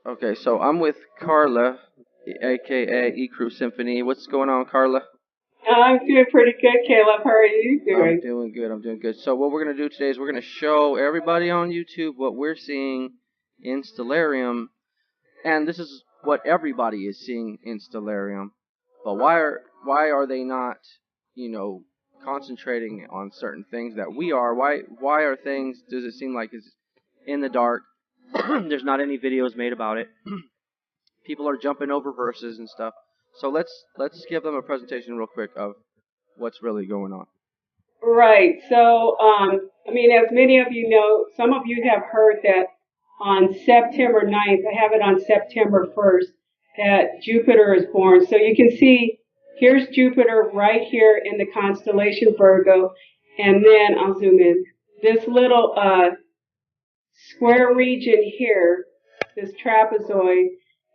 Okay, so I'm with Carla, aka E-Crew Symphony. What's going on, Carla? I'm doing pretty good, Caleb. How are you I'm doing? doing good. I'm doing good. So what we're gonna do today is we're gonna show everybody on YouTube what we're seeing in Stellarium, and this is what everybody is seeing in Stellarium. But why are they not, you know, concentrating on certain things that we are? Why are things? Does it seem like it's in the dark? There's not any videos made about it. People are jumping over verses and stuff. So let's give them a presentation real quick of what's really going on. Right. So, as many of you know, some of you have heard that on September 9th, I have it on September 1st, that Jupiter is born. So you can see here's Jupiter right here in the constellation Virgo. And then I'll zoom in. This little square region here, this trapezoid,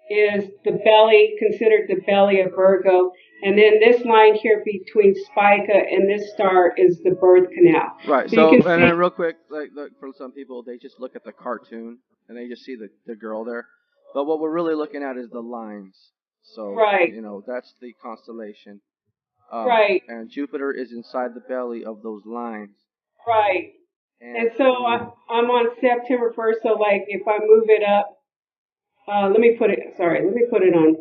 is the belly, considered the belly of Virgo. And then this line here between Spica and this star is the birth canal. Right. So you So can and see, then real quick, like look, for some people, they just look at the cartoon and they just see the girl there. But what we're really looking at is the lines. So right, that's the constellation. right, And Jupiter is inside the belly of those lines. right. And And so I'm on September 1st, so like if I move it up, let me put it on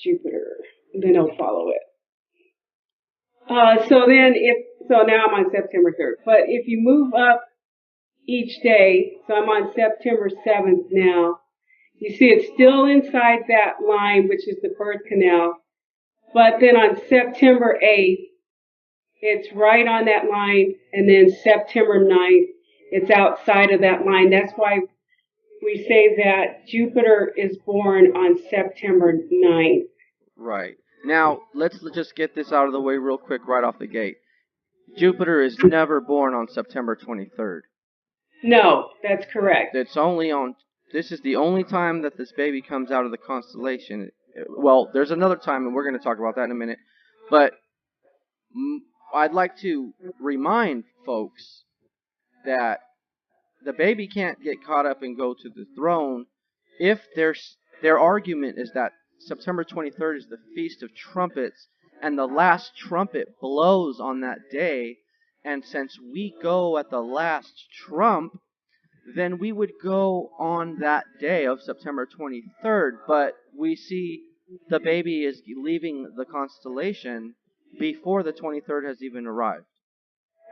Jupiter, and then I'll follow it. So now I'm on September 3rd. But if you move up each day, so I'm on September 7th now, you see it's still inside that line, which is the birth canal. But then on September 8th, it's right on that line. And then September 9th, it's outside of that line. That's why we say that Jupiter is born on September 9th. right. Now let's just get this out of the way real quick right off the gate. Jupiter is never born on September 23rd. No, that's correct. It's only on. This is the only time that this baby comes out of the constellation. Well, there's another time, and we're going to talk about that in a minute. But I'd like to remind folks that the baby can't get caught up and go to the throne if their argument is that September 23rd is the Feast of Trumpets and the last trumpet blows on that day, and since we go at the last trump, then we would go on that day of September 23rd, but we see the baby is leaving the constellation before the 23rd has even arrived.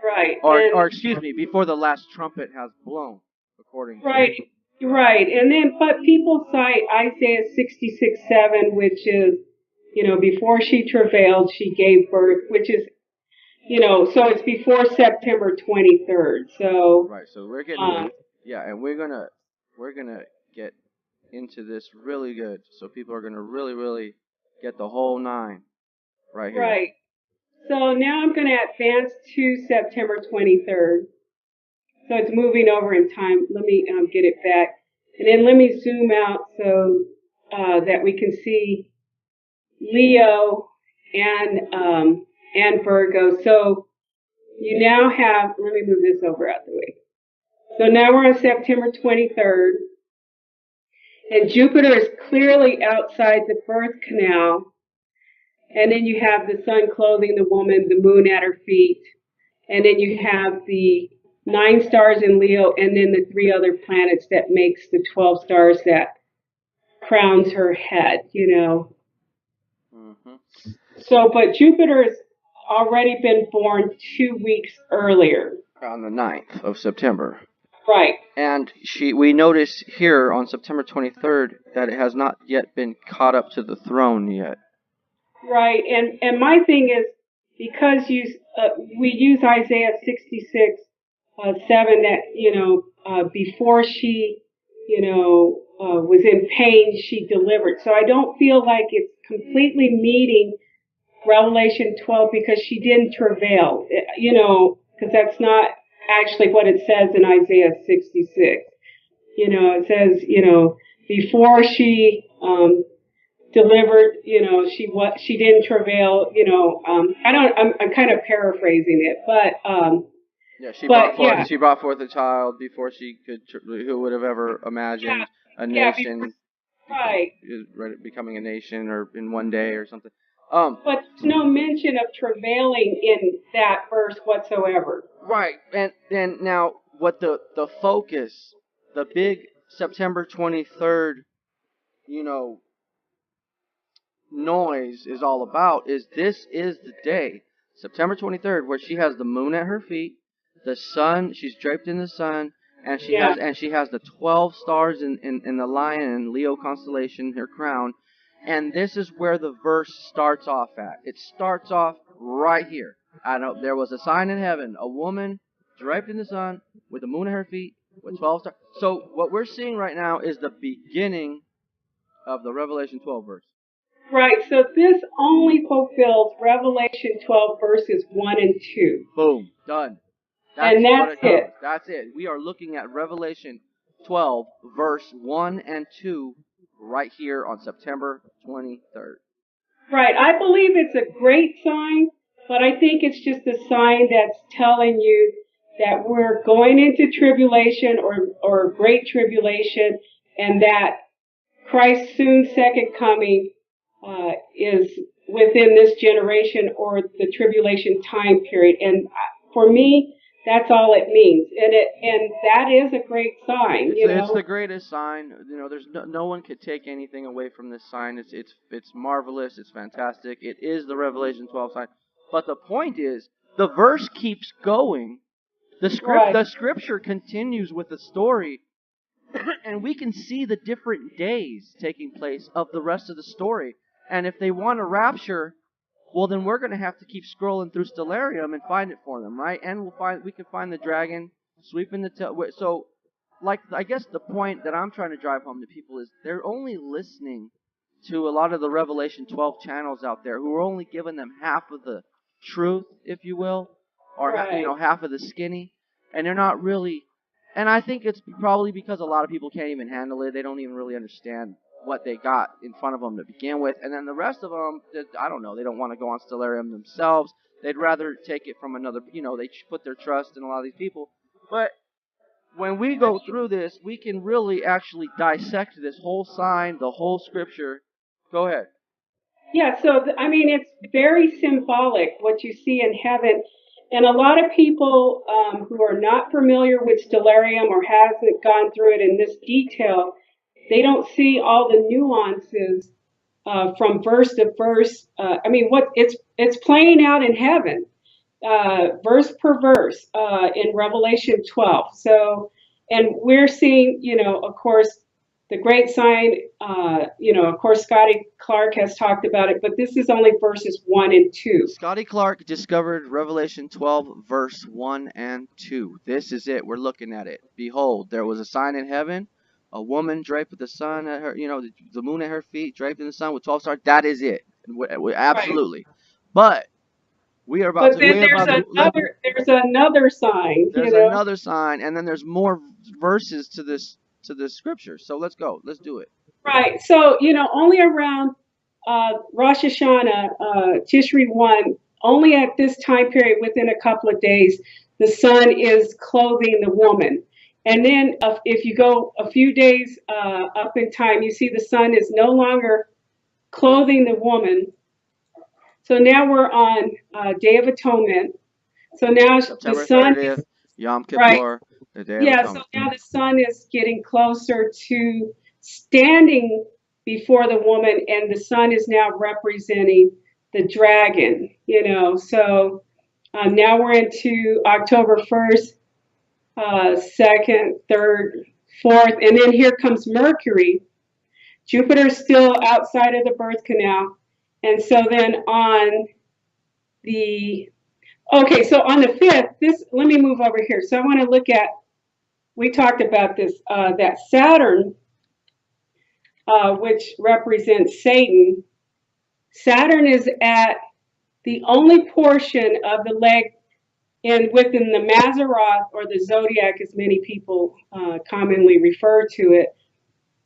Right. Or excuse me, before the last trumpet has blown, according to. Right, right. And then, but people cite Isaiah 66:7, which is, before she travailed, she gave birth, which is, so it's before September 23rd. So, Right, so we're getting, um, yeah, and we're gonna get into this really good, so people are gonna really, really get the whole nine right here. right. So now I'm going to advance to September 23rd. So it's moving over in time. Let me get it back. And then let me zoom out so that we can see Leo and Virgo. So you now have, let me move this over out the way. So now we're on September 23rd, and Jupiter is clearly outside the birth canal. And then you have the sun clothing the woman, the moon at her feet. And then you have the 9 stars in Leo, and then the 3 other planets that makes the 12 stars that crowns her head. Mm-hmm. So, but Jupiter has already been born 2 weeks earlier. On the 9th of September. Right. And we notice here on September 23rd that it has not yet been caught up to the throne yet. Right. And my thing is, because we use Isaiah 66:7, that, before she, was in pain, she delivered. So I don't feel like it's completely meeting Revelation 12 because she didn't travail, because that's not actually what it says in Isaiah 66. It says, before she delivered, she didn't travail, I'm kind of paraphrasing it, Yeah, but yeah, she brought forth a child before she could. Who would have ever imagined yeah, a yeah, nation? Right. becoming a nation or in one day or something. But there's no mention of travailing in that verse whatsoever. Right, and now what the focus, the big September 23rd, you know, noise is all about is this is the day, September 23rd, where she has the moon at her feet, the sun, she's draped in the sun, and Yeah. she has the 12 stars in the lion and Leo constellation, her crown, and this is where the verse starts off at. It starts off right here. I know there was a sign in heaven, a woman draped in the sun with the moon at her feet with 12 stars. So what we're seeing right now is the beginning of the Revelation 12 verse. Right, so this only fulfills Revelation 12 verses 1 and 2. Boom. Done. And What that's it covers. it. That's it. We are looking at Revelation 12, verse 1 and 2, right here on September 23rd. Right, I believe it's a great sign, but I think it's just a sign that's telling you that we're going into tribulation or great tribulation, and that Christ's soon second coming is within this generation or the tribulation time period. And for me, that's all it means. And that is a great sign, It's the greatest sign. You know, there's no one could take anything away from this sign. It's marvelous. It's fantastic. It is the Revelation 12 sign. But the point is, the verse keeps going. The scripture continues with the story, and we can see the different days taking place of the rest of the story. And if they want a rapture, well, then we're going to have to keep scrolling through Stellarium and find it for them, right? And we can find the dragon sweeping the tail. So, like, I guess the point that I'm trying to drive home to people is they're only listening to a lot of the Revelation 12 channels out there who are only giving them half of the truth, if you will, or half of the skinny, and they're not really. And I think it's probably because a lot of people can't even handle it. They don't even really understand what they got in front of them to begin with. And then the rest of them, I don't know, they don't want to go on Stellarium themselves. They'd rather take it from another, they put their trust in a lot of these people. But when we go through this, we can really actually dissect this whole sign, the whole scripture. Go ahead. Yeah, so I mean, it's very symbolic what you see in heaven. And a lot of people who are not familiar with Stellarium or hasn't gone through it in this detail, they don't see all the nuances from verse to verse. I mean, what it's playing out in heaven, verse per verse in Revelation 12. So, and we're seeing, of course, the great sign. Of course, Scotty Clark has talked about it, but this is only verses 1 and 2. Scotty Clark discovered Revelation 12, verse 1 and 2. This is it. We're looking at it. Behold, there was a sign in heaven, a woman draped with the sun at her, the moon at her feet, draped in the sun with 12 stars. That is it. Absolutely. Right. But we are about But to. then there's another sign. There's another sign, and then there's more verses to this scripture. So let's go. Let's do it. Right. So only around Rosh Hashanah, Tishri 1, only at this time period, within a couple of days, the sun is clothing the woman. And then if you go a few days up in time, you see the sun is no longer clothing the woman. So now we're on Day of Atonement. So now September the sun 30th, Yom Kippur, right. the Day of Atonement. So now the sun is getting closer to standing before the woman, and the sun is now representing the dragon, So now we're into October 1st, 2nd, 3rd, 4th, and then here comes Mercury. Jupiter's still outside of the birth canal. And so then on the 5th, let me move over here. So I want to look at, we talked about this, that Saturn, which represents Satan. Saturn is at the only portion of the leg within the Mazzaroth, or the zodiac, as many people commonly refer to it.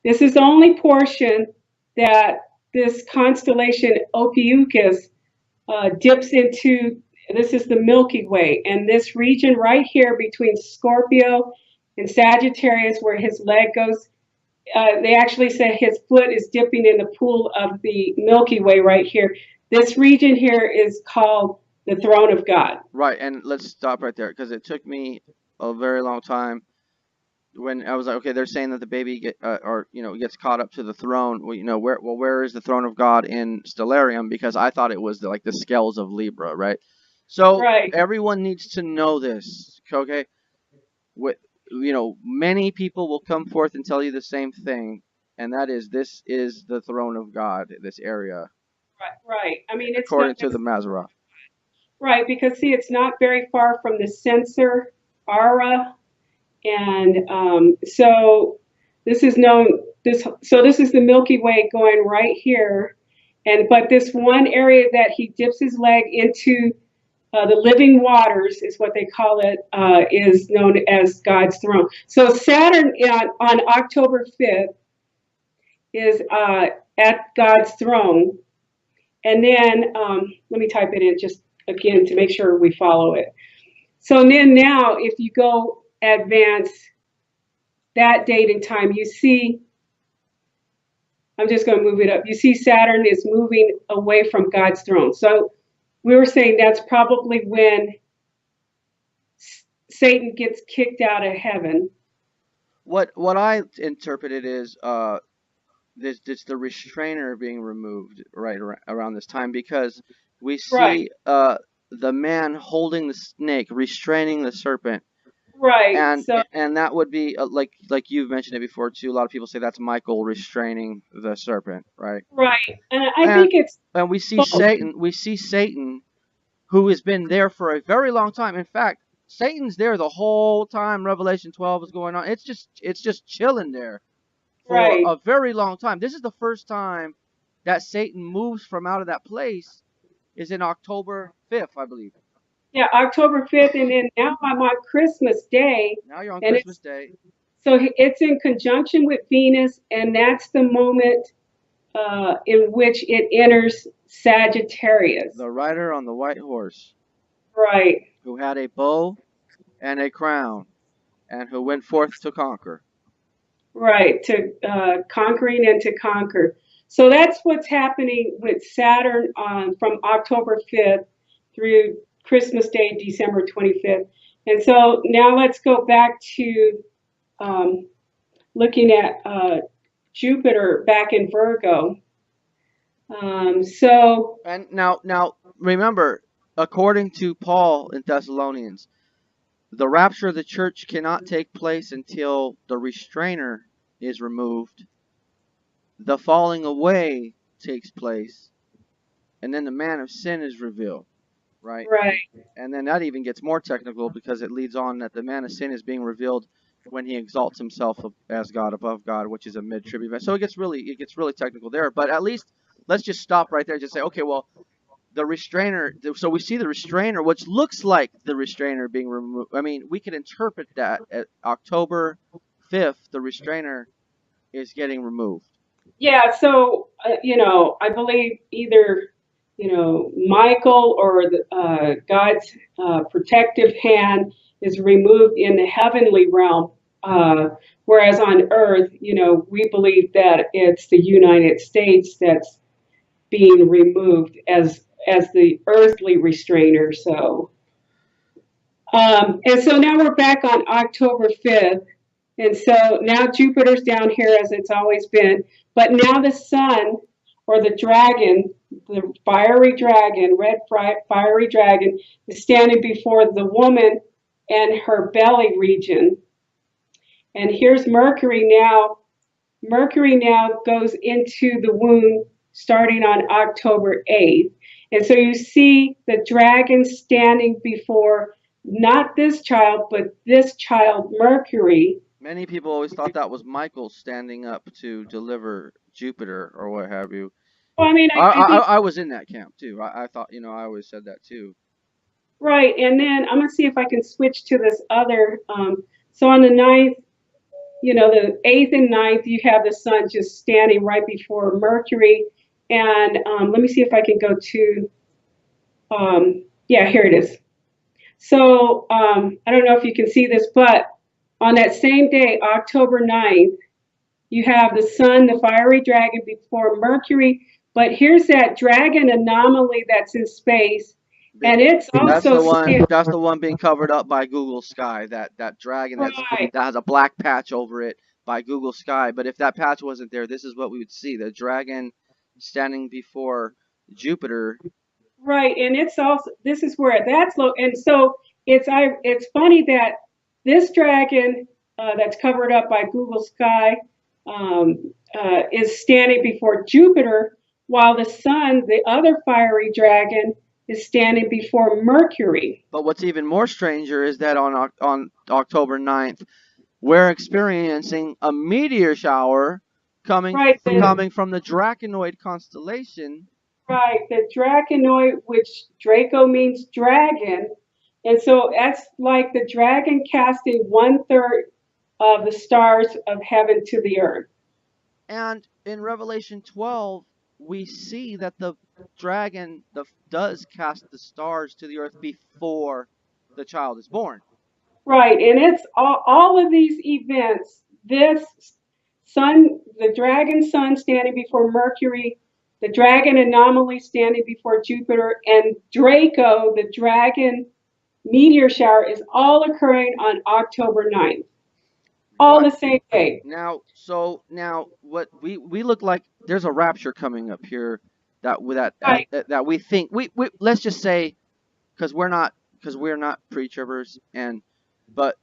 This is the only portion that this constellation Ophiuchus dips into. This is the Milky Way, and this region right here between Scorpio and Sagittarius, where his leg goes They actually say his foot is dipping in the pool of the Milky Way right here. This region here is called the throne of God. Right, and let's stop right there because it took me a very long time when I was like, okay, they're saying that the baby gets caught up to the throne. Well, where is the throne of God in Stellarium? Because I thought it was like the scales of Libra, right? So Right, everyone needs to know this, okay? What many people will come forth and tell you the same thing, and that is this is the throne of God, this area, right. I mean, it's not according to the Maseroth. right because see, it's not very far from the sensor aura, and so this is known. This is the Milky Way going right here, and but this one area that he dips his leg into. The living waters is what they call it, is known as God's throne. So Saturn on October 5th is at God's throne. And then let me type it in just again to make sure we follow it. So then now, if you go advance that date and time, you see, I'm just going to move it up. You see Saturn is moving away from God's throne. So we were saying that's probably when Satan gets kicked out of heaven. What I interpreted is this the restrainer being removed right around this time because we Right, see the man holding the snake, restraining the serpent, right. and So, and that would be like you've mentioned it before too. A lot of people say that's Michael restraining the serpent, right? right. And I And think it's and we see both. Satan. We see Satan, who has been there for a very long time. In fact, Satan's there the whole time Revelation 12 is going on. It's just chilling there for Right. a very long time. This is the first time that Satan moves from out of that place is in October 5th, I believe. Yeah, October 5th. And then now I'm on Christmas Day. Now you're on And Christmas it's Day. so it's in conjunction with Venus. And that's the moment in which it enters Sagittarius. The rider on the white horse, Right. who had a bow and a crown, and who went forth to conquer. Right. To conquering and to conquer. So that's what's happening with Saturn from October 5th through Christmas Day, December 25th. And so now let's go back to um, looking at Jupiter back in Virgo. So, And now remember, according to Paul in Thessalonians, the rapture of the church cannot take place until the restrainer is removed, the falling away takes place, and then the man of sin is revealed, right? right, And then that even gets more technical because it leads on that the man of sin is being revealed when he exalts himself as God above God, which is a mid-trib event. So it gets really technical there. But at least let's just stop right there and just say, okay, well, the restrainer. So we see the restrainer, which looks like the restrainer being removed. I mean, we can interpret that at October 5th, the restrainer is getting removed. yeah. So, I believe either, Michael or God's protective hand is removed in the heavenly realm. Whereas on Earth, we believe that it's the United States that's being removed as the earthly restrainer. So, and so now we're back on October 5th. And so now Jupiter's down here as it's always been. But now the sun or the dragon, the fiery dragon, red fiery dragon, is standing before the woman and her belly region. And here's Mercury now. Mercury now goes into the womb starting on October 8th. And so you see the dragon standing before not this child, but this child, Mercury. Many people always thought that was Michael standing up to deliver Jupiter or what have you. Well, I mean, I think, I was in that camp too. I thought, I always said that too. right. And then I'm going to see if I can switch to this other. So on the 9th, the 8th and 9th, you have the sun just standing right before Mercury. And let me see if I can go to, yeah, here it is. So I don't know if you can see this, but on that same day, October 9th, You have the sun, the fiery dragon before Mercury. But here's that dragon anomaly that's in space. The, And it's that's also the one. That's the one being covered up by Google Sky. That dragon right, that has a black patch over it by Google Sky. But if that patch wasn't there, this is what we would see: the dragon standing before Jupiter. right. And it's also this is where that's low. And so it's funny that this dragon that's covered up by Google Sky is standing before Jupiter, while the sun, the other fiery dragon, is standing before Mercury. But what's even more stranger is that on October 9th, we're experiencing a meteor shower Right, coming from the Draconoid constellation. right. The Draconoid, which Draco means dragon, and so that's like the dragon casting 1/3 of the stars of heaven to the earth. And in Revelation 12, we see that the dragon does cast the stars to the earth before the child is born. Right, and it's all of these events. This sun, the dragon sun standing before Mercury, the dragon anomaly standing before Jupiter, and Draco, the dragon meteor shower, is all occurring on October 9th. All Right. the same day. Now what we look like there's a rapture coming up here Right, that we think we let's just say because we're not pre-tribbers and but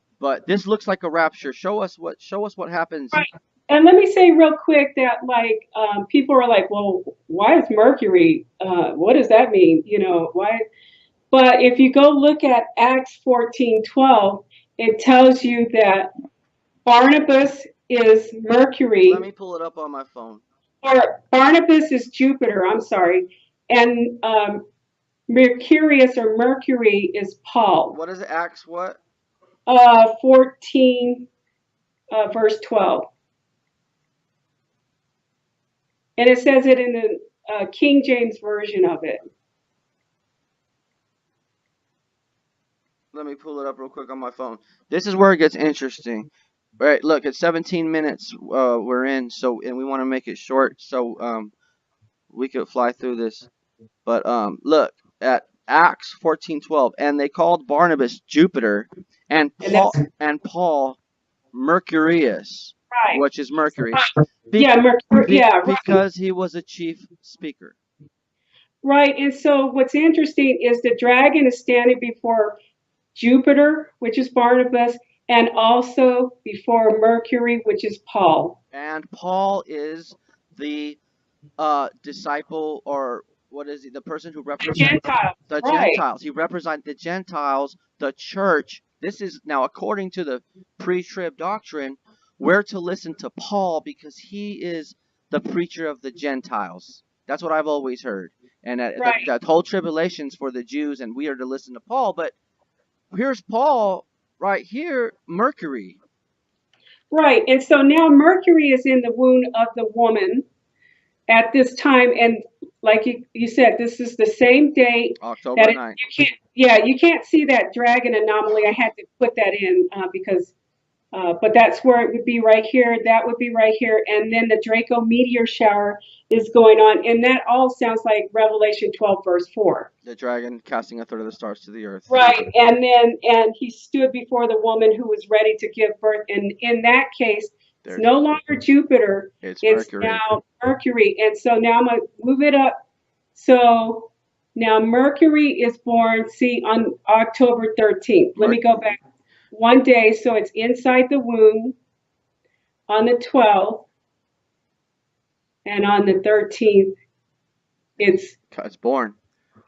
this looks like a rapture. Show us what happens. right. And let me say real quick that like people are like, well, why is Mercury? What does that mean? You know, why? But if you go look at Acts 14:12, it tells you that Barnabas is Let Mercury, me pull it up on my phone. or Barnabas is Jupiter, I'm sorry, and Mercurius or Mercury is Paul. What is it? Acts what? 14, verse 12. And it says it in the King James version of it. Let me pull it up real quick on my phone. This is where it gets interesting. Right, look, it's 17 minutes we're in, so and we want to make it short so we could fly through this. But look at Acts 14:12, and they called Barnabas Jupiter, and And that's Paul Mercurius, right. which is Mercury, Yeah, Mercury. Yeah, right. because he was a chief speaker. Right. And so what's interesting is the dragon is standing before Jupiter, which is Barnabas, and also before Mercury, which is Paul. And Paul is the disciple, or what is he? The person who The represents Gentiles. the Right. Gentiles. He represents the Gentiles, the church. This is now according to the pre-trib doctrine. We're to listen to Paul because he is the preacher of the Gentiles. That's what I've always heard. And Right. that whole tribulation's for the Jews, and we are to listen to Paul. But here's Paul right here, Mercury. Right. And so now Mercury is in the womb of the woman at this time. And like you said, this is the same date October that 9th. you can't see that dragon anomaly. I had to put that in because but that's where it would be right here. That would be right here. And then the Draco meteor shower is going on. And that all sounds like Revelation 12, verse 4. The dragon casting a third of the stars to the earth. Right. And he stood before the woman who was ready to give birth. And in that case, it's no longer Jupiter. It's Mercury. Now Mercury. And so now I'm going to move it up. So now Mercury is born, see, on October 13th. Let me go back one day. So it's inside the womb on the 12th. And on the 13th, it's born.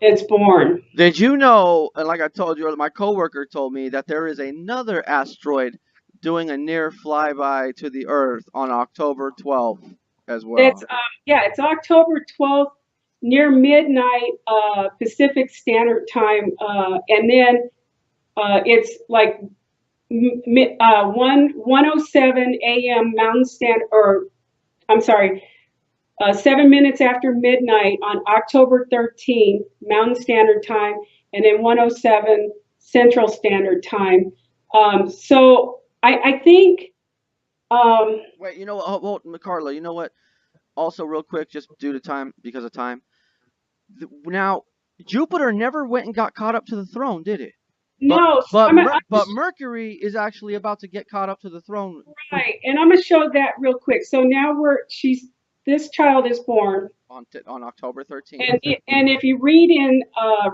It's born. Did you know, and like I told you, my coworker told me that there is another asteroid doing a near flyby to the Earth on October 12th as well. It's October 12th near midnight Pacific Standard Time, and then it's like 1:07 a.m. Mountain Standard, or I'm sorry, 7 minutes after midnight on October 13th, Mountain Standard Time, and then 1:07 Central Standard Time. So I think Wait, you know what? Well, Carla, you know what? Also, real quick, just due to time, because of time. Now, Jupiter never went and got caught up to the throne, did it? But no, but Mercury is actually about to get caught up to the throne. right, and I'm gonna show that real quick. So now this child is born, On October 13th. and if you read in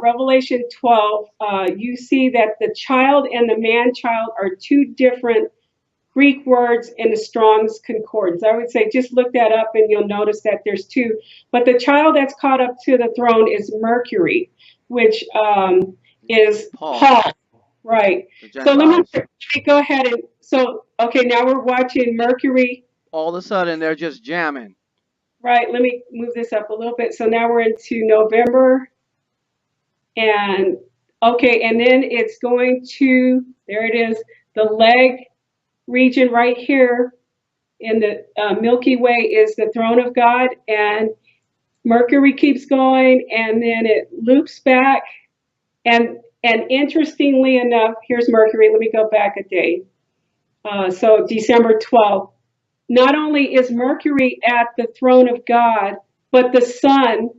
Revelation 12, you see that the child and the man child are two different Greek words in the Strong's Concordance. I would say just look that up and you'll notice that there's two. But the child that's caught up to the throne is Mercury, which is Paul. Right. So let me go ahead and okay, now we're watching Mercury. All of a sudden they're just jamming. Right. Let me move this up a little bit. So now we're into November. And okay, and then it's going to, there it is, the leg region right here in the Milky Way is the throne of God, and Mercury keeps going, and then it loops back, and interestingly enough, here's Mercury. Let me go back a day. So December 12th. Not only is Mercury at the throne of God, but the sun,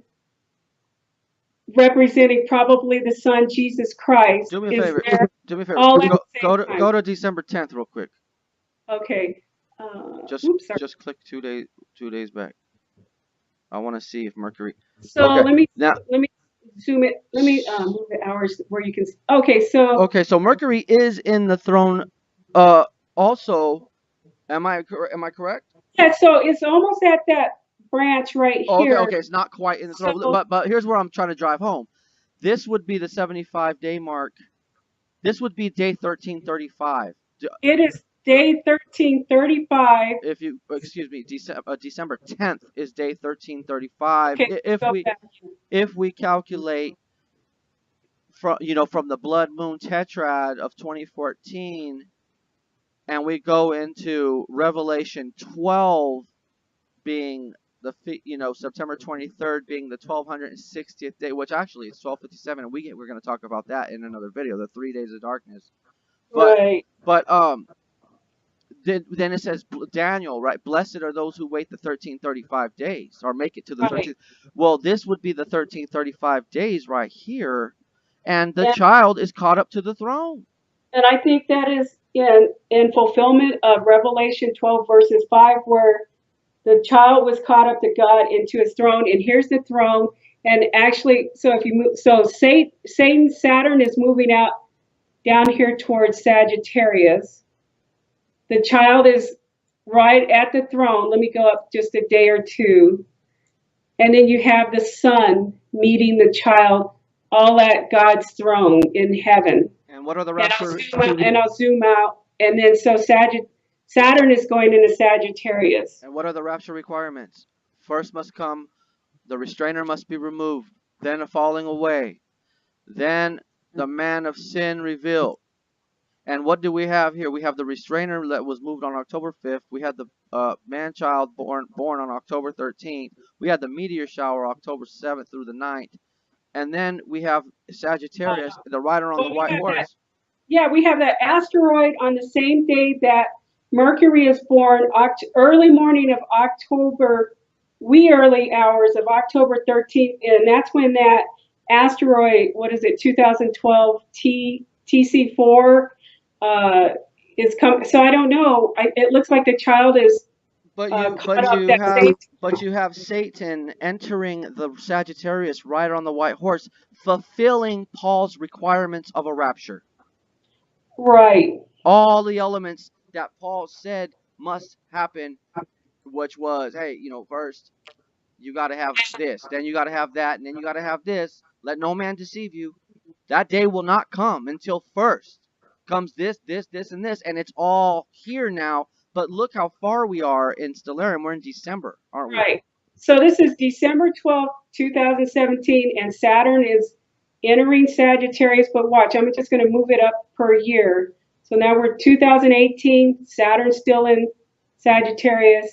representing probably the Son Jesus Christ, do me a favor. Do me a favor. All go to December 10th real quick. Okay. Just click 2 days back. I want to see if Mercury. So let me zoom it. Let me move the hours where you can. Okay, so Mercury is in the throne. Also, am I correct? Yeah. So it's almost at that branch right here. Okay. It's not quite in the throne, but here's where I'm trying to drive home. This would be the 75-day mark. This would be day 1335. It is day 1335. If you excuse me, December 10th is day 1335. Okay, if we calculate from the blood moon tetrad of 2014, and we go into Revelation 12 being the September 23rd being the 1260th day, which actually is 1257, and we're going to talk about that in another video, the 3 days of darkness. Right. But then it says Daniel, right? Blessed are those who wait the 1335 days or make it to the 13th. Well, this would be the 1335 days right here, and the child is caught up to the throne. And I think that is in fulfillment of Revelation 12 verses 5, where the child was caught up to God into his throne, and here's the throne. And actually, so if you move, so Satan, Saturn is moving out down here towards Sagittarius. The child is right at the throne. Let me go up just a day or two. And then you have the sun meeting the child all at God's throne in heaven. And what are the rapture? And I'll zoom out. And then so Saturn is going into Sagittarius. And what are the rapture requirements? First must come, the restrainer must be removed, then a falling away, then the man of sin revealed. And what do we have here? We have the restrainer that was moved on October 5th. We had the man-child born on October 13th. We had the meteor shower October 7th through the 9th. And then we have Sagittarius, the rider on the white horse. Yeah, we have that asteroid on the same day that Mercury is born, early morning of October, wee early hours of October 13th. And that's when that asteroid, 2012 TC4, is coming. So I don't know. It looks like the child is. But you have Satan entering the Sagittarius right on the white horse, fulfilling Paul's requirements of a rapture. Right. All the elements that Paul said must happen, which was, hey, first you got to have this, then you got to have that, and then you got to have this. Let no man deceive you. That day will not come until first comes this, and this, and it's all here now. But look how far we are in Stellarium. We're in December, aren't we? Right. So this is December 12th, 2017, and Saturn is entering Sagittarius. But watch, I'm just going to move it up per year. So now we're 2018, Saturn's still in Sagittarius.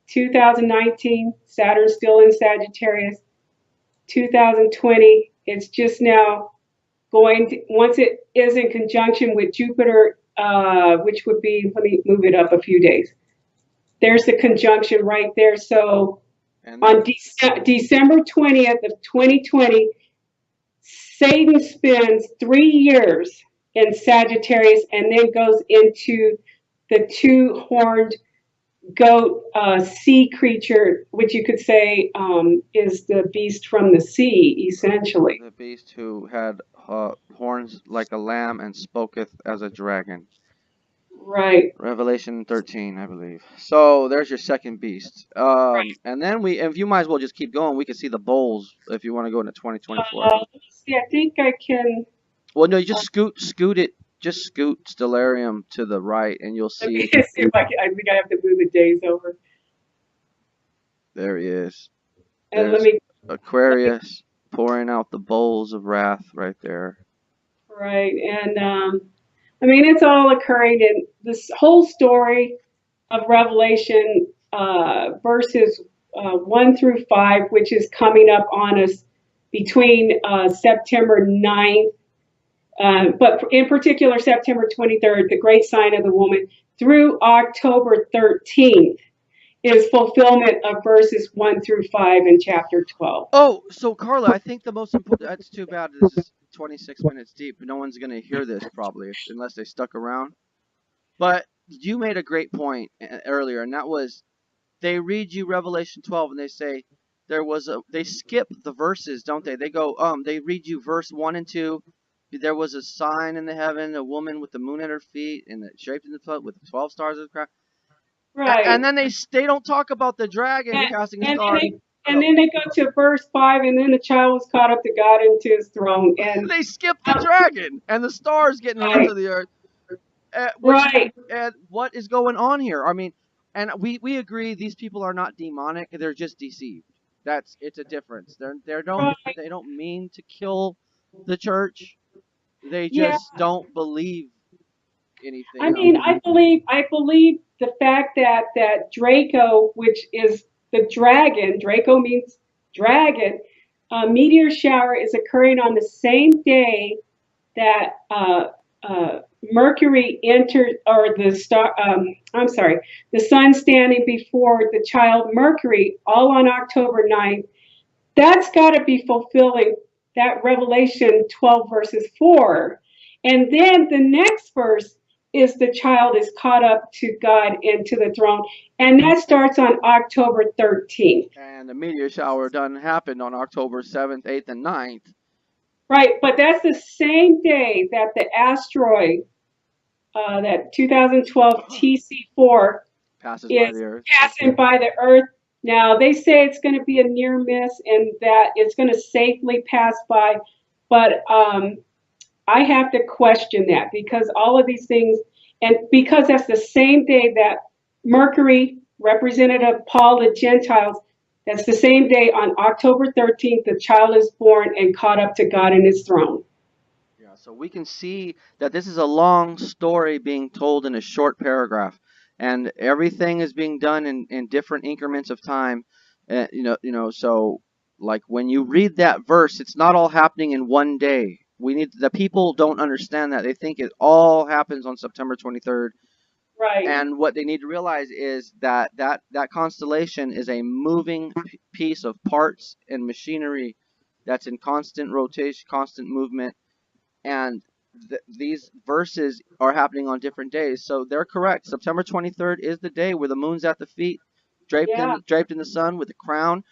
2019, Saturn's still in Sagittarius. 2020, it's just now going to, once it is in conjunction with Jupiter, which would be, let me move it up a few days. there's the conjunction right there. So And on then December 20th of 2020, Satan spends 3 years in Sagittarius and then goes into the two-horned goat sea creature, which you could say is the beast from the sea, essentially. the beast who had horns like a lamb and spoketh as a dragon. Right. Revelation 13, I believe. So there's your second beast. Right. And then if you might as well just keep going, we can see the bowls if you want to go into 2024. Let me see. I think I can. Well, no, you just scoot it, just scoot Stellarium to the right, and you'll Let me see. see if I can. I think I have to move the days over. There he is. And let There's me. Let me. Aquarius pouring out the bowls of wrath right there. Right. And I mean, it's all occurring in this whole story of Revelation, verses 1 through 5, which is coming up on us between September 9th, but in particular September 23rd, the great sign of the woman, through October 13th is fulfillment of verses 1 through 5 in chapter 12. Oh, so Carla, I think the most important. That's too bad. This is 26 minutes deep. No one's gonna hear this probably unless they stuck around. But you made a great point earlier, and that was they read you Revelation 12 and they say they skip the verses, don't they? They go they read you verse 1 and 2. There was a sign in the heaven, a woman with the moon at her feet and shaped in the foot with 12 stars of the crown. And Right. then they don't talk about the dragon And, casting a and then star. they and then they go to verse 5, and then the child was caught up to God into his throne. And They skip the dragon and the stars getting hurled right, to the earth. Which right, what is going on here? I mean, and we agree these people are not demonic; they're just deceived. It's a difference. right. They don't mean to kill the church. They Yeah. just don't believe anything I mean, else. I believe the fact that Draco, which is the dragon, Draco means dragon, meteor shower is occurring on the same day that Mercury entered, or the star. I'm sorry, the sun standing before the child Mercury, all on October 9th. That's got to be fulfilling that Revelation 12 verses 4. And then the next verse is the child is caught up to God and to the throne. And that starts on October 13th. And the meteor shower done happened on October 7th, 8th, and 9th. Right, but that's the same day that the asteroid, that 2012 TC4, Passes by is the earth. passing by the Earth. Now, they say it's going to be a near miss and that it's going to safely pass by, but I have to question that because all of these things, and because that's the same day that Mercury, Representative Paul the Gentiles, that's the same day on October 13th, the child is born and caught up to God in his throne. Yeah, so we can see that this is a long story being told in a short paragraph, and everything is being done in different increments of time. So like when you read that verse, it's not all happening in one day. The people don't understand that. They think it all happens on September 23rd. Right. And what they need to realize is that constellation is a moving piece of parts and machinery that's in constant rotation, constant movement, and these verses are happening on different days. So they're correct. September 23rd is the day where the moon's at the feet, Yeah. draped in the sun with a crown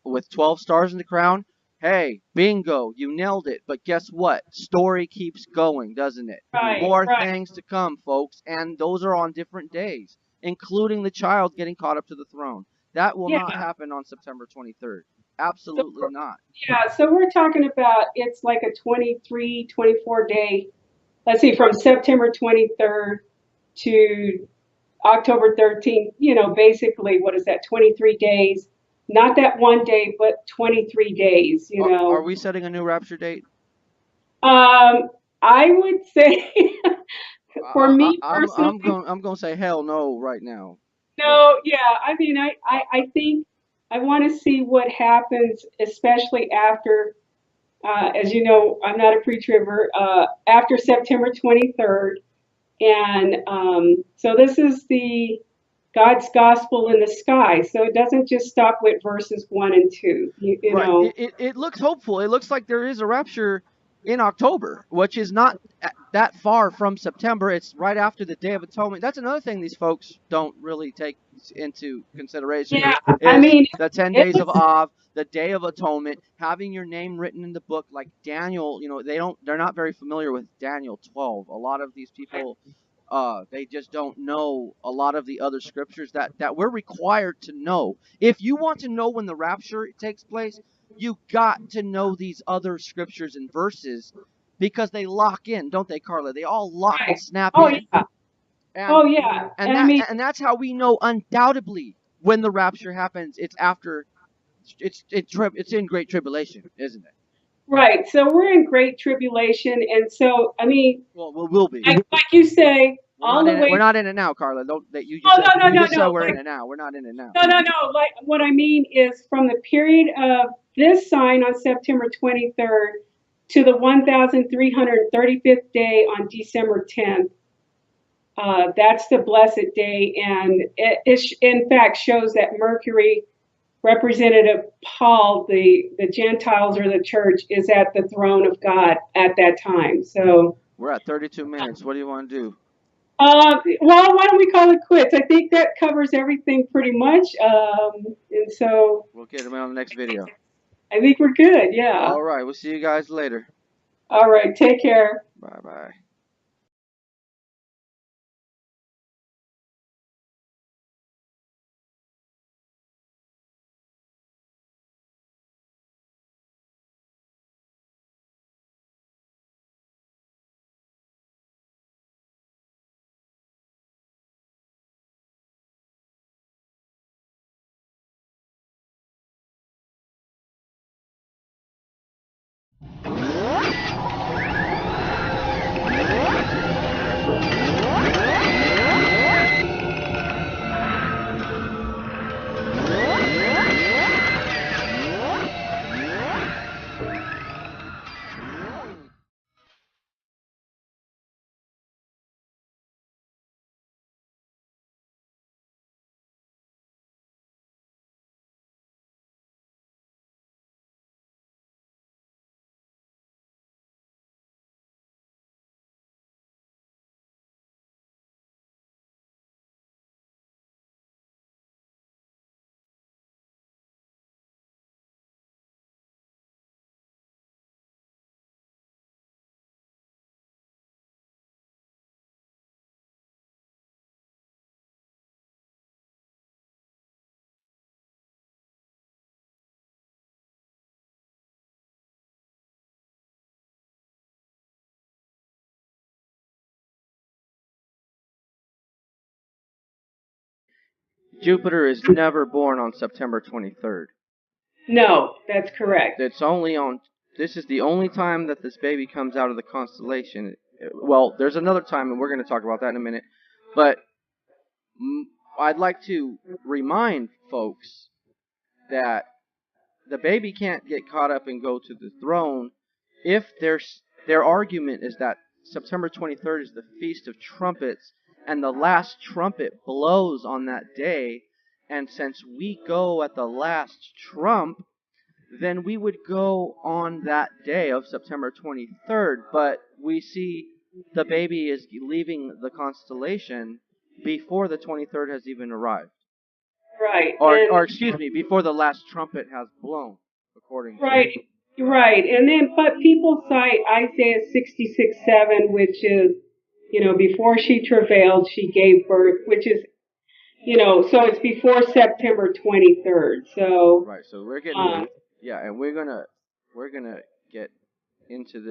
with 12 stars in the crown. Hey, bingo, you nailed it. But guess what? Story keeps going, doesn't it? Right. More Right. things to come, folks, and those are on different days, including the child getting caught up to the throne. That will not Yeah. happen on September 23rd. So, Absolutely not. yeah. So we're talking about it's like a 23, 24 day. Let's see, from September 23rd to October 13th, basically, what is that, 23 days? Not that one day, but 23 days, Are we setting a new rapture date? I would say, for me personally, I'm going to say hell no right now. But no, yeah. I mean, I think I want to see what happens, especially after, as you know, I'm not a pre-tribber, after September 23rd. And so this is the God's gospel in the sky. So it doesn't just stop with verses 1 and 2. You Right. know. It looks hopeful. It looks like there is a rapture in October, which is not that far from September. It's right after the Day of Atonement. That's another thing these folks don't really take into consideration Yeah, I is mean, the 10 it days of was Av, the Day of Atonement, having your name written in the book like Daniel. They're not very familiar with Daniel 12. A lot of these people they just don't know a lot of the other scriptures that we're required to know. If you want to know when the rapture takes place, you got to know these other scriptures and verses because they lock in, don't they, Carla? They all lock and right. snap Oh in. yeah. And Oh yeah. and And I that mean, and that's how we know undoubtedly when the rapture happens. It's after it's in great tribulation, isn't it? right. So we're in great tribulation, and so I mean, Well, we will be. like you say, We're all not the in it. We're way. not in it now, Carla. Don't that you just Oh said no no you no just said no. we're in Like it now. We're not in it now. no. Like what I mean is from the period of this sign on September 23rd to the 1,335th day on December 10th. That's the blessed day, and in fact shows that Mercury, Representative Paul, the Gentiles or the church, is at the throne of God at that time. So, We're at 32 minutes. What do you want to do? well, why don't we call it quits? I think that covers everything pretty much. And so We'll get them on the next video. I think we're good. Yeah. All right. We'll see you guys later. All right. Take care. Bye bye. Jupiter is never born on September 23rd. No, that's correct. It's only on. This is the only time that this baby comes out of the constellation. Well, there's another time, and we're going to talk about that in a minute. But I'd like to remind folks that the baby can't get caught up and go to the throne if their argument is that September 23rd is the Feast of Trumpets and the last trumpet blows on that day, and since we go at the last trump, then we would go on that day of September 23rd, but we see the baby is leaving the constellation before the 23rd has even arrived. Right. Or And excuse me, before the last trumpet has blown, according to. right. Right. And then, but people cite Isaiah 66:7, which is, before she travailed, she gave birth, which is, so it's before September 23rd. So, Right, so we're getting, um, yeah, and we're gonna get into this.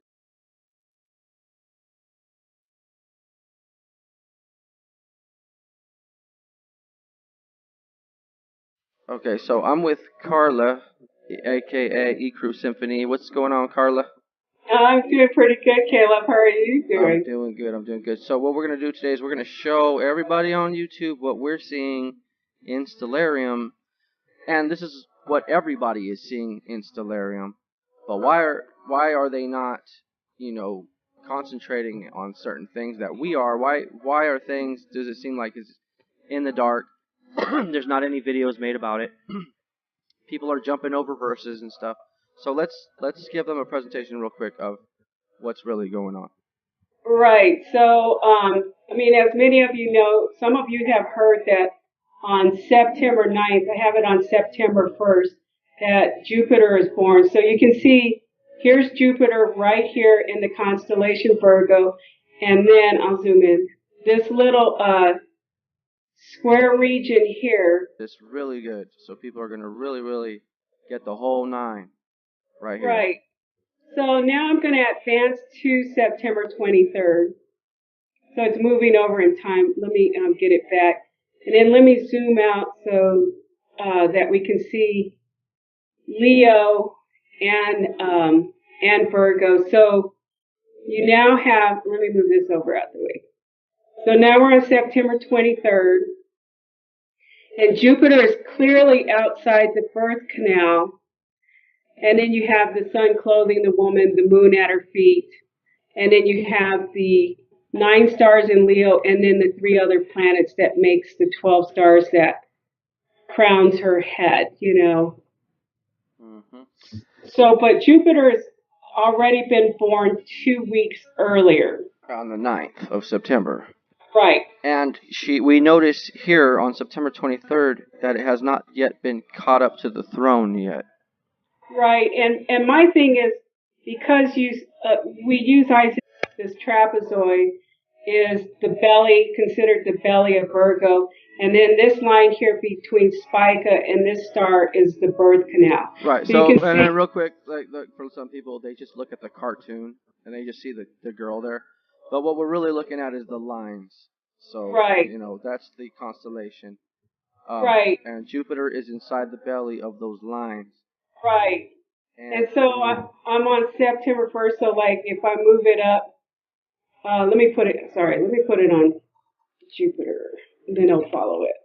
Okay, so I'm with Carla, aka E Crew Symphony. What's going on, Carla? I'm doing pretty good, Caleb. How are you I'm doing? doing good. I'm doing good. So what we're gonna do today is we're gonna show everybody on YouTube what we're seeing in Stellarium, and this is what everybody is seeing in Stellarium. But why are they not, concentrating on certain things that we are? Why are things? Does it seem like it's in the dark? There's not any videos made about it. People are jumping over verses and stuff. So let's give them a presentation real quick of what's really going on. Right. So, I mean, as many of you know, some of you have heard that on September 9th, I have it on September 1st, that Jupiter is born. So you can see here's Jupiter right here in the constellation Virgo. And then I'll zoom in. This little square region here. It's really good. So people are going to really get the whole 9 right here. Right. So now I'm going to advance to September 23rd. So it's moving over in time. Let me get it back. And then let me zoom out so that we can see Leo and Virgo. So you now have, let me move this over out the way. So now we're on September 23rd. And Jupiter is clearly outside the birth canal. And then you have the sun clothing the woman, the moon at her feet. And then you have the 9 stars in Leo, and then the 3 other planets that makes the 12 stars that crowns her head, you know. Mm-hmm. So, but Jupiter has already been born 2 weeks earlier. On the 9th of September. Right. And we notice here on September 23rd that it has not yet been caught up to the throne yet. Right. And my thing is, because we use Isaiah, this trapezoid is the belly, considered the belly of Virgo. And then this line here between Spica and this star is the birth canal. Right. So and then real quick, like for some people, they just look at the cartoon and they just see the girl there. But what we're really looking at is the lines. So, right. You know, that's the constellation. Right. And Jupiter is inside the belly of those lines. Right. And so I'm on September 1st. So like if I move it up, let me put it on Jupiter, and then it'll follow it.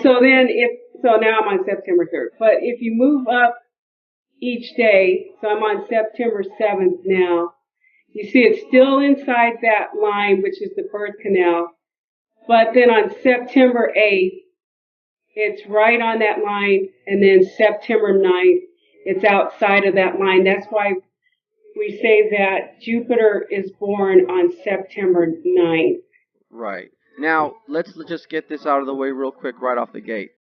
So now I'm on September 3rd. But if you move up each day, so I'm on September 7th now, you see it's still inside that line, which is the birth canal. But then on September 8th, it's right on that line, and then September 9th, it's outside of that line. That's why we say that Jupiter is born on September 9th. Right. Now, let's just get this out of the way real quick right off the gate.